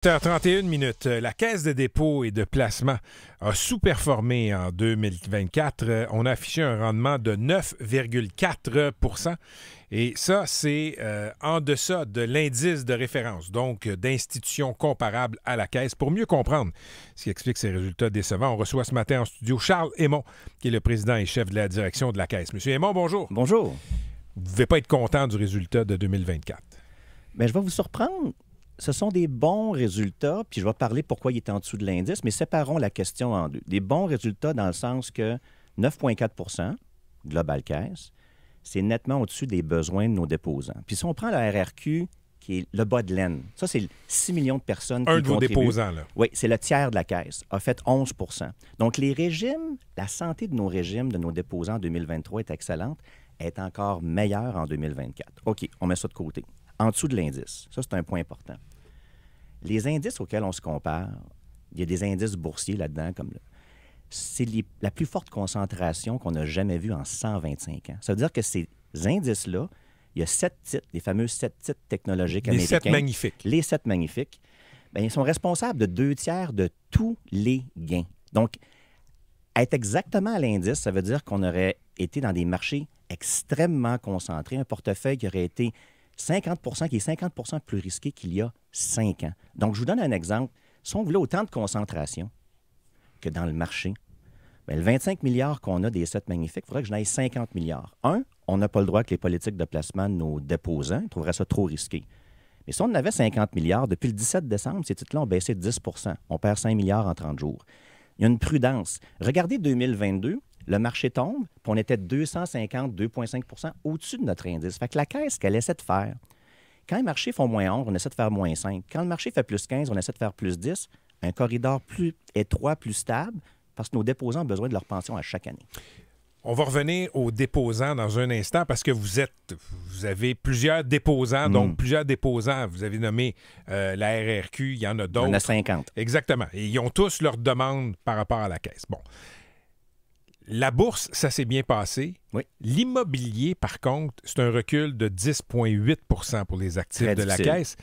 8h31 minutes. La Caisse de dépôt et de placement a sous-performé en 2024. On a affiché un rendement de 9,4 %. Et ça, c'est en deçà de l'indice de référence, donc d'institutions comparables à la Caisse. Pour mieux comprendre ce qui explique ces résultats décevants, on reçoit ce matin en studio Charles Hémon, qui est le président et chef de la direction de la Caisse. Monsieur Hémon, bonjour. Bonjour. Vous ne devez pas être content du résultat de 2024. Bien, je vais vous surprendre. Ce sont des bons résultats, puis je vais parler pourquoi il est en dessous de l'indice, mais séparons la question en deux. Des bons résultats dans le sens que 9,4 % Global Caisse, c'est nettement au-dessus des besoins de nos déposants. Puis si on prend la RRQ, qui est le bas de laine, ça, c'est 6 millions de personnes qui Un de vos contribuent. déposants, là. Oui, c'est le tiers de la Caisse, a fait 11 %. Donc, les régimes, la santé de nos régimes, de nos déposants en 2023 est excellente, est encore meilleure en 2024. OK, on met ça de côté. En dessous de l'indice. Ça, c'est un point important. Les indices auxquels on se compare, il y a des indices boursiers là-dedans, comme c'est la plus forte concentration qu'on n'a jamais vue en 125 ans. Ça veut dire que ces indices-là, il y a 7 titres, les fameux 7 titres technologiques américains. Les 7 magnifiques. Les 7 magnifiques. Bien, ils sont responsables de 2/3 de tous les gains. Donc, être exactement à l'indice, ça veut dire qu'on aurait été dans des marchés extrêmement concentrés, un portefeuille qui aurait été 50 % qui est 50 % plus risqué qu'il y a 5 ans. Donc, je vous donne un exemple. Si on voulait autant de concentration que dans le marché, bien, le 25 milliards qu'on a des 7 magnifiques, il faudrait que j'en aille 50 milliards. On n'a pas le droit que les politiques de placement de nos déposants trouveraient ça trop risqué. Mais si on en avait 50 milliards, depuis le 17 décembre, ces titres-là ont baissé de 10 %. On perd 5 milliards en 30 jours. Il y a une prudence. Regardez 2022. Le marché tombe, puis on était 250, 2,5 % au-dessus de notre indice. Fait que la Caisse, qu'elle essaie de faire, quand les marchés font moins 11, on essaie de faire moins 5. Quand le marché fait plus 15, on essaie de faire plus 10. Un corridor plus étroit, plus stable, parce que nos déposants ont besoin de leur pension à chaque année. On va revenir aux déposants dans un instant parce que vous avez plusieurs déposants, donc plusieurs déposants. Vous avez nommé la RRQ, il y en a d'autres. Il y en a 50. Exactement. Et ils ont tous leurs demandes par rapport à la Caisse. Bon. La bourse, ça s'est bien passé. Oui. L'immobilier, par contre, c'est un recul de 10,8 % pour les actifs Très de la difficile. Caisse.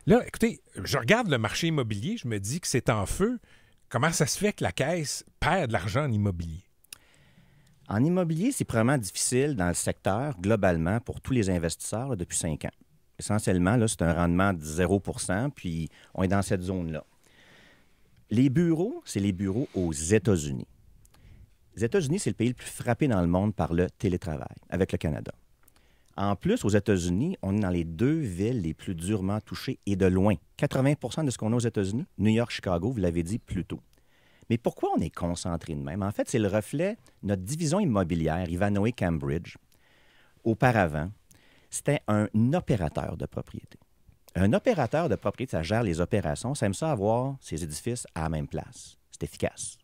Là, écoutez, je regarde le marché immobilier, je me dis que c'est en feu. Comment ça se fait que la Caisse perd de l'argent en immobilier? En immobilier, c'est vraiment difficile dans le secteur, globalement, pour tous les investisseurs là, depuis 5 ans. Essentiellement, là, c'est un rendement de 0 %, puis on est dans cette zone-là. Les bureaux, c'est les bureaux aux États-Unis. Les États-Unis, c'est le pays le plus frappé dans le monde par le télétravail, avec le Canada. En plus, aux États-Unis, on est dans les 2 villes les plus durement touchées et de loin. 80 % de ce qu'on a aux États-Unis, New York, Chicago, vous l'avez dit plus tôt. Mais pourquoi on est concentré de même? En fait, c'est le reflet de notre division immobilière, Ivanhoé Cambridge. Auparavant, c'était un opérateur de propriété. Un opérateur de propriété, ça gère les opérations, ça aime ça avoir ses édifices à la même place. C'est efficace.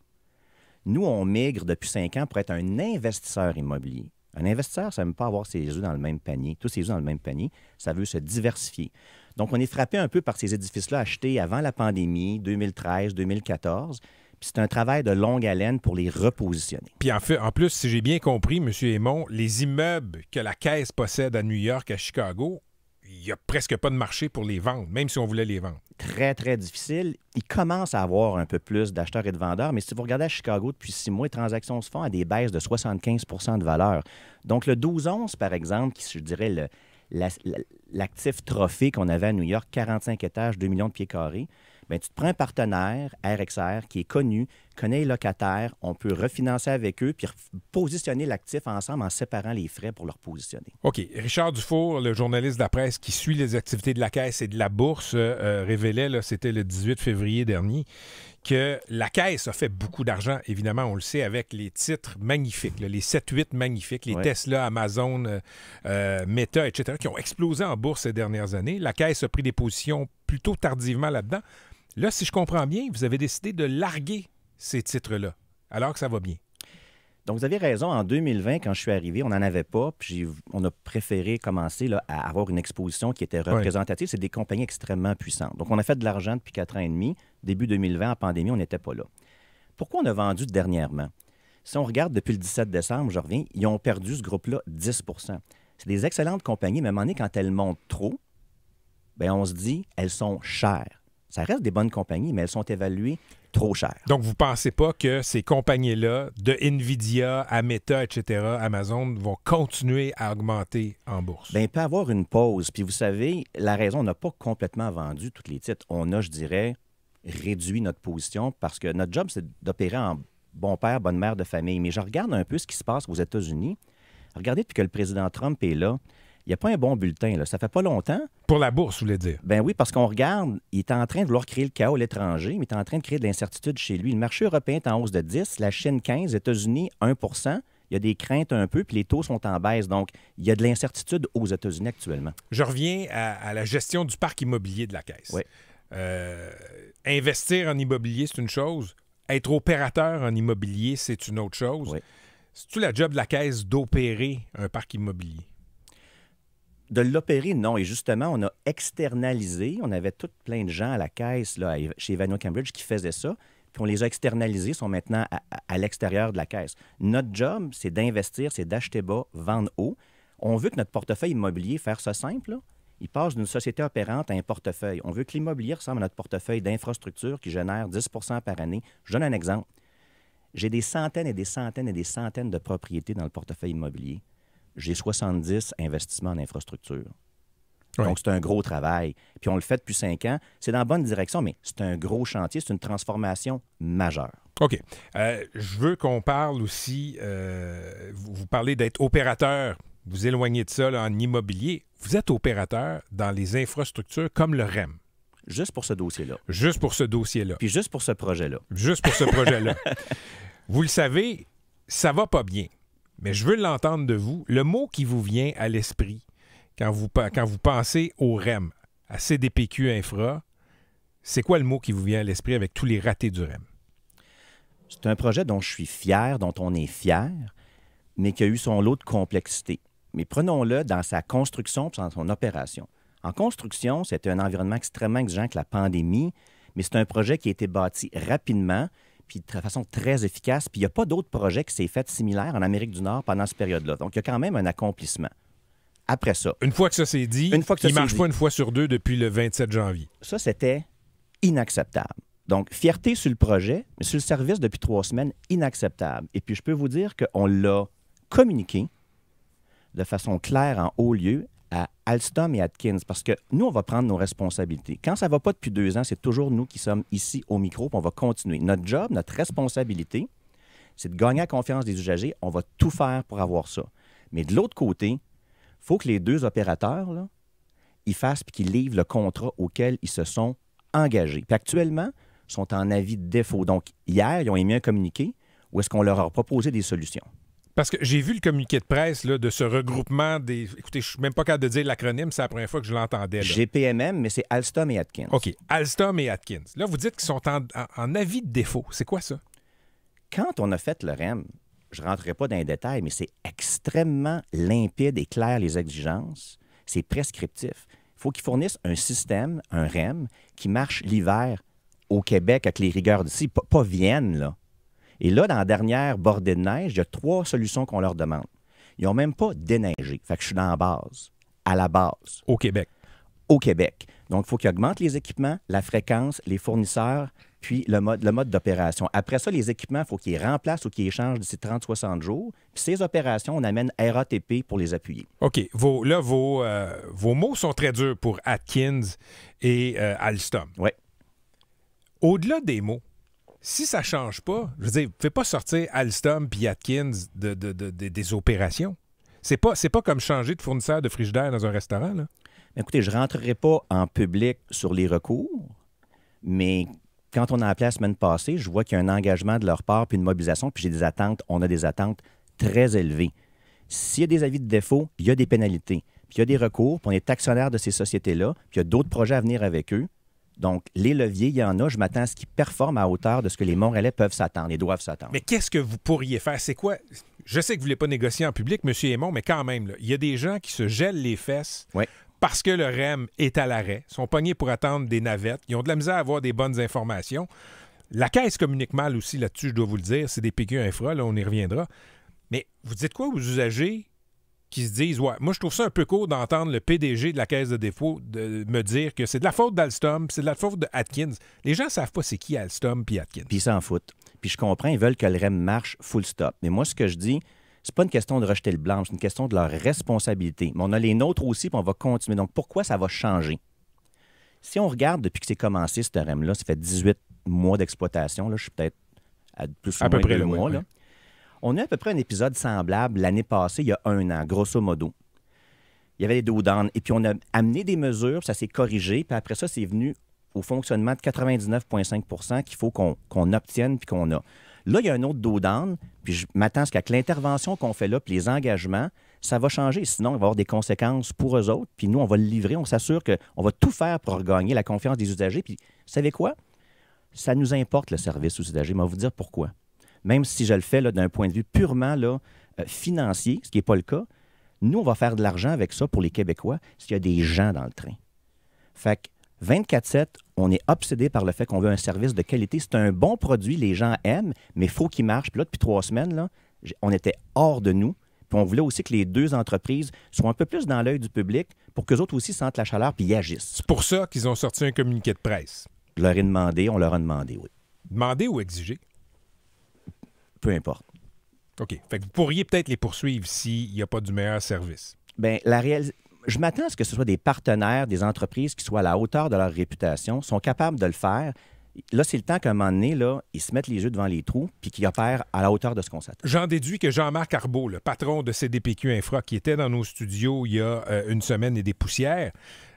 Nous, on migre depuis 5 ans pour être un investisseur immobilier. Un investisseur, ça n'aime pas avoir ses œufs dans le même panier. Tous ses œufs dans le même panier, ça veut se diversifier. Donc, on est frappé un peu par ces édifices-là achetés avant la pandémie, 2013, 2014. Puis c'est un travail de longue haleine pour les repositionner. Puis en plus, si j'ai bien compris, M. Hémon, les immeubles que la Caisse possède à New York, à Chicago, il n'y a presque pas de marché pour les vendre, même si on voulait les vendre. Très, très difficile. Il commence à avoir un peu plus d'acheteurs et de vendeurs, mais si vous regardez à Chicago depuis 6 mois, les transactions se font à des baisses de 75 % de valeur. Donc, le 12-11, par exemple, qui, je dirais, l'actif trophée qu'on avait à New York, 45 étages, 2 millions de pieds carrés, bien, tu te prends un partenaire, RXR, qui est connu, connaît les locataires, on peut refinancer avec eux, puis positionner l'actif ensemble en séparant les frais pour le repositionner. OK. Richard Dufour, le journaliste de la presse qui suit les activités de la Caisse et de la Bourse, révélait, là, c'était le 18 février dernier, que la Caisse a fait beaucoup d'argent, évidemment, on le sait, avec les titres magnifiques, là, les 7-8 magnifiques, les Tesla, Amazon, Meta, etc., qui ont explosé en bourse ces dernières années. La Caisse a pris des positions plutôt tardivement là-dedans. Là, si je comprends bien, vous avez décidé de larguer ces titres-là, alors que ça va bien. Donc, vous avez raison. En 2020, quand je suis arrivé, on n'en avait pas. Puis on a préféré commencer là, à avoir une exposition qui était représentative. C'est des compagnies extrêmement puissantes. Donc, on a fait de l'argent depuis 4 ans et demi. Début 2020, en pandémie, on n'était pas là. Pourquoi on a vendu dernièrement? Si on regarde depuis le 17 décembre, je reviens, ils ont perdu ce groupe-là 10 %. C'est des excellentes compagnies, mais à un moment donné, quand elles montent trop, bien, on se dit, elles sont chères. Ça reste des bonnes compagnies, mais elles sont évaluées trop cher. Donc, vous ne pensez pas que ces compagnies-là, de Nvidia à Meta, etc., Amazon, vont continuer à augmenter en bourse? Bien, il peut y avoir une pause. Puis vous savez, la raison, on n'a pas complètement vendu tous les titres. On a, je dirais, réduit notre position parce que notre job, c'est d'opérer en bon père, bonne mère de famille. Mais je regarde un peu ce qui se passe aux États-Unis. Regardez, depuis que le président Trump est là, il n'y a pas un bon bulletin. Là. Ça fait pas longtemps. Pour la bourse, vous voulez dire? Ben oui, parce qu'on regarde, il est en train de vouloir créer le chaos à l'étranger, mais il est en train de créer de l'incertitude chez lui. Le marché européen est en hausse de 10, la Chine 15, les États-Unis 1 %. Il y a des craintes un peu, puis les taux sont en baisse. Donc, il y a de l'incertitude aux États-Unis actuellement. Je reviens à la gestion du parc immobilier de la Caisse. Oui. Investir en immobilier, c'est une chose. Être opérateur en immobilier, c'est une autre chose. Oui. C'est-tu la job de la Caisse d'opérer un parc immobilier? De l'opérer, non. Et justement, on a externalisé. On avait tout plein de gens à la Caisse, là, chez Ivanhoe Cambridge, qui faisaient ça. Puis on les a externalisés, sont maintenant à l'extérieur de la Caisse. Notre job, c'est d'investir, c'est d'acheter bas, vendre haut. On veut que notre portefeuille immobilier, faire ça simple, là, il passe d'une société opérante à un portefeuille. On veut que l'immobilier ressemble à notre portefeuille d'infrastructure qui génère 10 % par année. Je donne un exemple. J'ai des centaines et des centaines et des centaines de propriétés dans le portefeuille immobilier. J'ai 70 investissements en infrastructure. Oui. Donc, c'est un gros travail. Puis on le fait depuis 5 ans. C'est dans la bonne direction, mais c'est un gros chantier. C'est une transformation majeure. OK. Je veux qu'on parle aussi, vous parlez d'être opérateur, vous éloignez de ça là, en immobilier. Vous êtes opérateur dans les infrastructures comme le REM. Juste pour ce dossier-là. Juste pour ce dossier-là. Puis juste pour ce projet-là. Juste pour ce projet-là. Vous le savez, ça va pas bien. Mais je veux l'entendre de vous. Le mot qui vous vient à l'esprit quand vous pensez au REM, à CDPQ Infra, c'est quoi le mot qui vous vient à l'esprit avec tous les ratés du REM? C'est un projet dont je suis fier, dont on est fier, mais qui a eu son lot de complexité. Mais prenons-le dans sa construction et dans son opération. En construction, c'était un environnement extrêmement exigeant avec la pandémie, mais c'est un projet qui a été bâti rapidement puis de façon très efficace. Puis il n'y a pas d'autres projets qui s'est fait similaire en Amérique du Nord pendant cette période-là. Donc, il y a quand même un accomplissement. Après ça. Une fois que ça s'est dit, il ne marche pas une fois sur deux depuis le 27 janvier. Ça, c'était inacceptable. Donc, fierté sur le projet, mais sur le service depuis 3 semaines, inacceptable. Et puis, je peux vous dire qu'on l'a communiqué de façon claire en haut lieu à Alstom et Atkins, parce que nous, on va prendre nos responsabilités. Quand ça ne va pas depuis 2 ans, c'est toujours nous qui sommes ici au micro, puis on va continuer. Notre job, notre responsabilité, c'est de gagner la confiance des usagers. On va tout faire pour avoir ça. Mais de l'autre côté, il faut que les 2 opérateurs, là, ils fassent et qu'ils livrent le contrat auquel ils se sont engagés. Puis actuellement, ils sont en avis de défaut. Donc, hier, ils ont émis un communiqué où est-ce qu'on leur a proposé des solutions. Parce que j'ai vu le communiqué de presse là, de ce regroupement des... Écoutez, je ne suis même pas capable de dire l'acronyme, c'est la première fois que je l'entendais. Là. GPMM, mais c'est Alstom et Atkins. OK. Alstom et Atkins. Là, vous dites qu'ils sont en avis de défaut. C'est quoi ça? Quand on a fait le REM, je ne rentrerai pas dans les détails, mais c'est extrêmement limpide et clair, les exigences. C'est prescriptif. Il faut qu'ils fournissent un système, un REM, qui marche l'hiver au Québec avec les rigueurs d'ici, pas Vienne, là. Et là, dans la dernière bordée de neige, il y a 3 solutions qu'on leur demande. Ils n'ont même pas déneigé. Fait que je suis dans la base, à la base. Au Québec. Au Québec. Donc, il faut qu'ils augmentent les équipements, la fréquence, les fournisseurs, puis le mode d'opération. Après ça, les équipements, il faut qu'ils remplacent ou qu'ils échangent d'ici 30-60 jours. Puis ces opérations, on amène RATP pour les appuyer. OK. Vos mots sont très durs pour Atkins et Alstom. Oui. Au-delà des mots, si ça ne change pas, je veux dire, vous ne pouvez pas sortir Alstom puis Atkins des opérations. C'est pas comme changer de fournisseur de frigidaire dans un restaurant, là. Écoutez, je ne rentrerai pas en public sur les recours, mais quand on a appelé la semaine passée, je vois qu'il y a un engagement de leur part puis une mobilisation, puis j'ai des attentes, on a des attentes très élevées. S'il y a des avis de défaut, il y a des pénalités, puis il y a des recours, puis on est actionnaire de ces sociétés-là, puis il y a d'autres projets à venir avec eux. Donc, les leviers, il y en a. Je m'attends à ce qu'ils performent à hauteur de ce que les Montréalais peuvent s'attendre et doivent s'attendre. Mais qu'est-ce que vous pourriez faire? C'est quoi? Je sais que vous ne voulez pas négocier en public, M. Aymon, mais quand même, là, il y a des gens qui se gèlent les fesses parce que le REM est à l'arrêt. Ils sont pognés pour attendre des navettes. Ils ont de la misère à avoir des bonnes informations. La Caisse communique mal aussi là-dessus, je dois vous le dire. C'est des PQ Infra, là, on y reviendra. Mais vous dites quoi aux usagers qui se disent, ouais, moi, je trouve ça un peu court d'entendre le PDG de la Caisse de dépôt me dire que c'est de la faute d'Alstom, c'est de la faute de Atkins. Les gens ne savent pas c'est qui Alstom puis Atkins. Puis ils s'en foutent. Puis je comprends, ils veulent que le REM marche full stop. Mais moi, ce que je dis, c'est pas une question de rejeter le blanc, c'est une question de leur responsabilité. Mais on a les nôtres aussi, puis on va continuer. Donc, pourquoi ça va changer? Si on regarde depuis que c'est commencé, ce REM-là, ça fait 18 mois d'exploitation. Là, je suis peut-être à plus ou moins 2 mois. Là. On a à peu près un épisode semblable l'année passée, il y a 1 an, grosso modo. Il y avait des dos-down, et puis on a amené des mesures, puis ça s'est corrigé, puis après ça, c'est venu au fonctionnement de 99,5 % qu'il faut qu'on obtienne puis qu'on a. Là, il y a un autre dos-down, puis je m'attends à ce qu'avec l'intervention qu'on fait là, puis les engagements, ça va changer. Sinon, il va y avoir des conséquences pour eux autres, puis nous, on va le livrer, on s'assure qu'on va tout faire pour regagner la confiance des usagers. Puis, vous savez quoi? Ça nous importe, le service aux usagers, mais on va vous dire pourquoi. Même si je le fais là, d'un point de vue purement là, financier, ce qui n'est pas le cas, nous, on va faire de l'argent avec ça pour les Québécois s'il y a des gens dans le train. Fait que 24/7, on est obsédé par le fait qu'on veut un service de qualité. C'est un bon produit, les gens aiment, mais il faut qu'il marche. Puis là, depuis 3 semaines, là, on était hors de nous. Puis on voulait aussi que les 2 entreprises soient un peu plus dans l'œil du public pour qu'eux autres aussi sentent la chaleur puis y agissent. C'est pour ça qu'ils ont sorti un communiqué de presse. Je leur ai demandé, on leur a demandé, oui. Demander ou exiger? Peu importe. OK. Fait que vous pourriez peut-être les poursuivre s'il n'y a pas du meilleur service. Bien, je m'attends à ce que ce soit des partenaires, des entreprises qui soient à la hauteur de leur réputation, sont capables de le faire. Là, c'est le temps qu'à un moment donné, là, ils se mettent les yeux devant les trous puis qu'ils opèrent à la hauteur de ce qu'on s'attend. J'en déduis que Jean-Marc Arbeau, le patron de CDPQ Infra, qui était dans nos studios il y a 1 semaine et des poussières,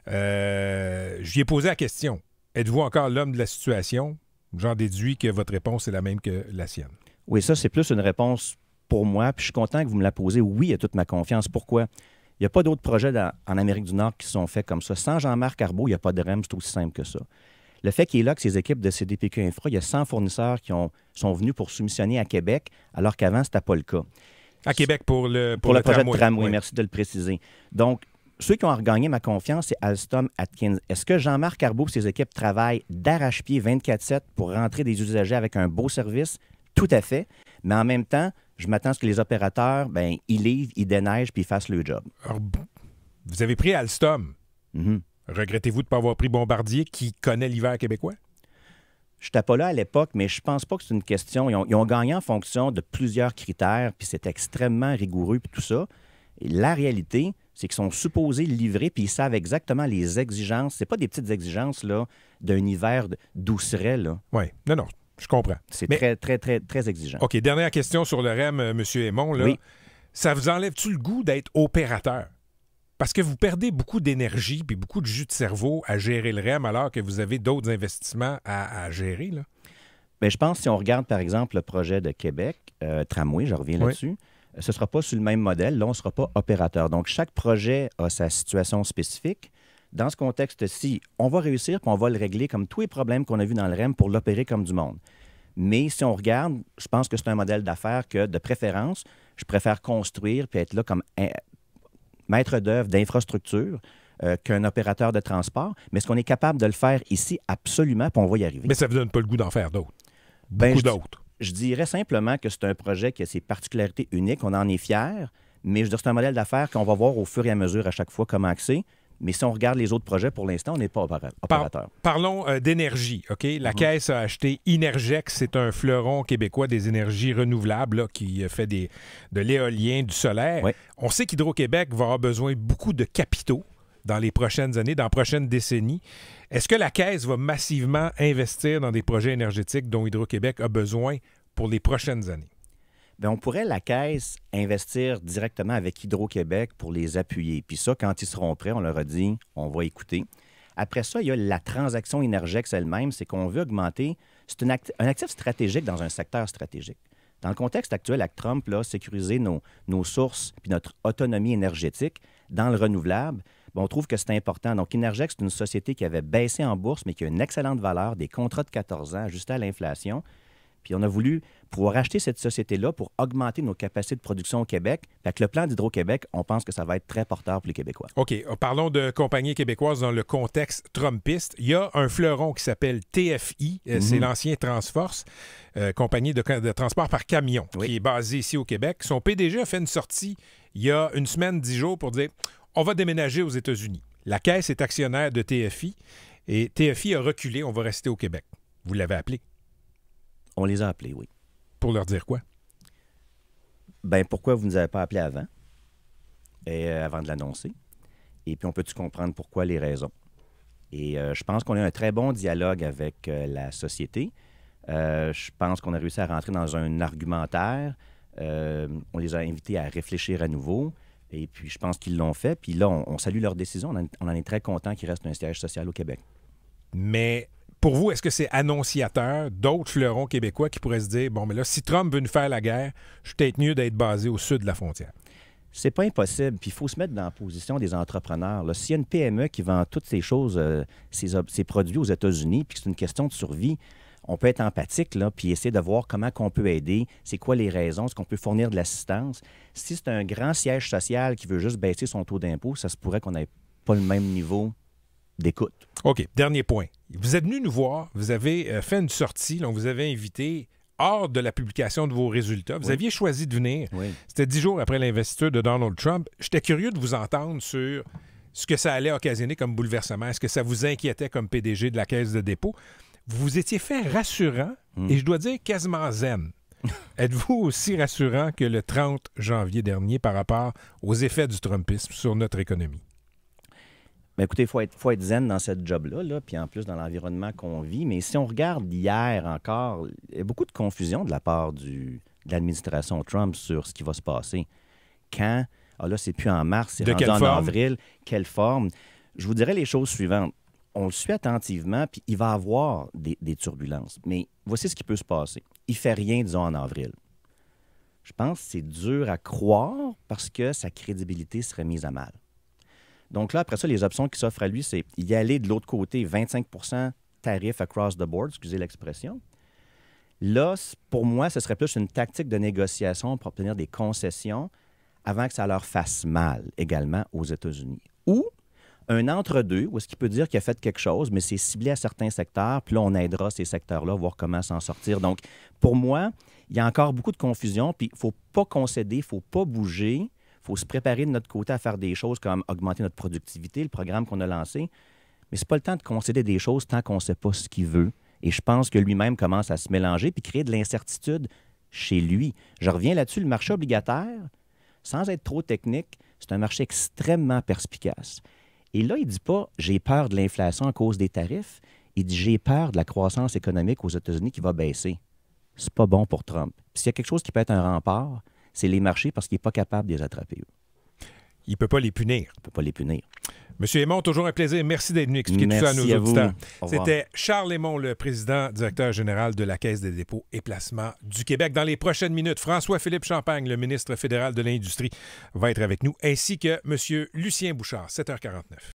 je lui ai posé la question. Êtes-vous encore l'homme de la situation? J'en déduis que votre réponse est la même que la sienne. Oui, ça, c'est plus une réponse pour moi. Puis je suis content que vous me la posez. Oui, il y a toute ma confiance. Pourquoi? Il n'y a pas d'autres projets en Amérique du Nord qui sont faits comme ça. Sans Jean-Marc Arbeau, il n'y a pas de REM. C'est aussi simple que ça. Le fait qu'il est là, que ces équipes de CDPQ Infra, il y a 100 fournisseurs qui sont venus pour soumissionner à Québec, alors qu'avant, ce n'était pas le cas. À Québec pour le projet tramway. de tramway, oui. Merci de le préciser. Donc, ceux qui ont regagné ma confiance, c'est Alstom, Atkins. Est-ce que Jean-Marc Arbeau et ses équipes travaillent d'arrache-pied 24/7 pour rentrer des usagers avec un beau service? Tout à fait. Mais en même temps, je m'attends à ce que les opérateurs, ben, ils livrent, ils déneigent puis ils fassent le job. Alors, vous avez pris Alstom. Mm-hmm. Regrettez-vous de ne pas avoir pris Bombardier qui connaît l'hiver québécois? Je n'étais pas là à l'époque, mais je pense pas que c'est une question. Ils ont gagné en fonction de plusieurs critères, puis c'est extrêmement rigoureux, puis tout ça. Et la réalité, c'est qu'ils sont supposés livrer, puis ils savent exactement les exigences. C'est pas des petites exigences là d'un hiver douceret, là. Oui, non, je comprends. C'est Mais, très, très, très, très exigeant. OK, dernière question sur le REM, M. Aymon. Là. Oui. Ça vous enlève-tu le goût d'être opérateur? Parce que vous perdez beaucoup d'énergie puis beaucoup de jus de cerveau à gérer le REM alors que vous avez d'autres investissements à gérer, là? Bien, je pense que si on regarde, par exemple, le projet de Québec, Tramway, je reviens là-dessus, ce ne sera pas sur le même modèle. Là, on ne sera pas opérateur. Donc, chaque projet a sa situation spécifique. Dans ce contexte-ci, on va réussir puis on va le régler comme tous les problèmes qu'on a vus dans le REM pour l'opérer comme du monde. Mais si on regarde, je pense que c'est un modèle d'affaires que, de préférence, je préfère construire puis être là comme maître d'œuvre d'infrastructure qu'un opérateur de transport. Mais est-ce qu'on est capable de le faire ici? Absolument, puis on va y arriver. Mais ça ne vous donne pas le goût d'en faire d'autres? Ben, Beaucoup d'autres. Je dirais simplement que c'est un projet qui a ses particularités uniques. On en est fiers, mais je veux dire, c'est un modèle d'affaires qu'on va voir au fur et à mesure à chaque fois comment c'est. Mais si on regarde les autres projets, pour l'instant, on n'est pas opérateur. Parlons d'énergie, OK? La Caisse a acheté Innergex, c'est un fleuron québécois des énergies renouvelables là, qui fait de l'éolien, du solaire. Oui. On sait qu'Hydro-Québec va avoir besoin de beaucoup de capitaux dans les prochaines années, dans les prochaines décennies. Est-ce que la Caisse va massivement investir dans des projets énergétiques dont Hydro-Québec a besoin pour les prochaines années? Bien, on pourrait, la Caisse, investir directement avec Hydro-Québec pour les appuyer. Puis ça, quand ils seront prêts, on leur a dit, on va écouter. Après ça, il y a la transaction Innergex elle-même, c'est qu'on veut augmenter. C'est un actif stratégique dans un secteur stratégique. Dans le contexte actuel, avec Trump, là, sécuriser nos sources puis notre autonomie énergétique dans le renouvelable, bien, on trouve que c'est important. Donc, Innergex, c'est une société qui avait baissé en bourse, mais qui a une excellente valeur, des contrats de 14 ans ajustés à l'inflation. Puis on a voulu pouvoir acheter cette société-là pour augmenter nos capacités de production au Québec. Avec le plan d'Hydro-Québec, on pense que ça va être très porteur pour les Québécois. OK. Parlons de compagnies québécoises dans le contexte trumpiste. Il y a un fleuron qui s'appelle TFI. C'est l'ancien Transforce, compagnie de transport par camion, qui est basée ici au Québec. Son PDG a fait une sortie il y a une semaine, 10 jours, pour dire on va déménager aux États-Unis. La Caisse est actionnaire de TFI et TFI a reculé. On va rester au Québec. Vous l'avez appelé? On les a appelés, oui. Pour leur dire quoi? Bien, pourquoi vous ne nous avez pas appelés avant? Avant de l'annoncer. Et puis, on peut-tu comprendre pourquoi, les raisons? Et je pense qu'on a un très bon dialogue avec la société. Je pense qu'on a réussi à rentrer dans un argumentaire. On les a invités à réfléchir à nouveau. Et puis, je pense qu'ils l'ont fait. Puis là, on salue leur décision. On en est très content qu'il reste un siège social au Québec. Mais pour vous, est-ce que c'est annonciateur d'autres fleurons québécois qui pourraient se dire, bon, mais là, si Trump veut nous faire la guerre, je suis peut-être mieux d'être basé au sud de la frontière? C'est pas impossible. Puis il faut se mettre dans la position des entrepreneurs. Là, s'il y a une PME qui vend toutes ces choses, ses produits aux États-Unis, puis que c'est une question de survie, on peut être empathique, là, puis essayer de voir comment on peut aider, c'est quoi les raisons, est-ce qu'on peut fournir de l'assistance. Si c'est un grand siège social qui veut juste baisser son taux d'impôt, ça se pourrait qu'on n'ait pas le même niveau d'écoute. OK, dernier point. Vous êtes venu nous voir, vous avez fait une sortie, donc vous avez invité hors de la publication de vos résultats. Vous aviez choisi de venir. Oui. C'était 10 jours après l'investiture de Donald Trump. J'étais curieux de vous entendre sur ce que ça allait occasionner comme bouleversement. Est-ce que ça vous inquiétait comme PDG de la Caisse de dépôt? Vous vous étiez fait rassurant et je dois dire quasiment zen. Êtes-vous aussi rassurant que le 30 janvier dernier par rapport aux effets du Trumpisme sur notre économie? Bien, écoutez, il faut être zen dans cette job-là, là, puis en plus dans l'environnement qu'on vit. Mais si on regarde hier encore, il y a beaucoup de confusion de la part de l'administration Trump sur ce qui va se passer. Quand? Ah là, c'est plus en mars, c'est rendu en avril. Quelle forme? Je vous dirais les choses suivantes. On le suit attentivement, puis il va y avoir des turbulences. Mais voici ce qui peut se passer. Il ne fait rien, disons, en avril. Je pense que c'est dur à croire parce que sa crédibilité serait mise à mal. Donc là, après ça, les options qui s'offrent à lui, c'est y aller de l'autre côté, 25 tarif across the board, excusez l'expression. Là, pour moi, ce serait plus une tactique de négociation pour obtenir des concessions avant que ça leur fasse mal également aux États-Unis. Ou un entre-deux, où est-ce qu'il peut dire qu'il a fait quelque chose, mais c'est ciblé à certains secteurs, puis là, on aidera ces secteurs-là à voir comment s'en sortir. Donc, pour moi, il y a encore beaucoup de confusion, puis il ne faut pas concéder, il ne faut pas bouger. Il faut se préparer de notre côté à faire des choses comme augmenter notre productivité, le programme qu'on a lancé. Mais ce n'est pas le temps de concéder des choses tant qu'on ne sait pas ce qu'il veut. Et je pense que lui-même commence à se mélanger puis créer de l'incertitude chez lui. Je reviens là-dessus, le marché obligataire, sans être trop technique, c'est un marché extrêmement perspicace. Et là, il ne dit pas « j'ai peur de l'inflation à cause des tarifs ». Il dit « j'ai peur de la croissance économique aux États-Unis qui va baisser ». C'est pas bon pour Trump. Puis s'il y a quelque chose qui peut être un rempart, c'est les marchés parce qu'il n'est pas capable de les attraper, eux. Il ne peut pas les punir. Il ne peut pas les punir. Monsieur Aymon, toujours un plaisir. Merci d'être venu expliquer tout ça à nos auditeurs. C'était Charles Aymon, le président, directeur général de la Caisse des dépôts et placements du Québec. Dans les prochaines minutes, François-Philippe Champagne, le ministre fédéral de l'Industrie, va être avec nous, ainsi que Monsieur Lucien Bouchard, 7h49.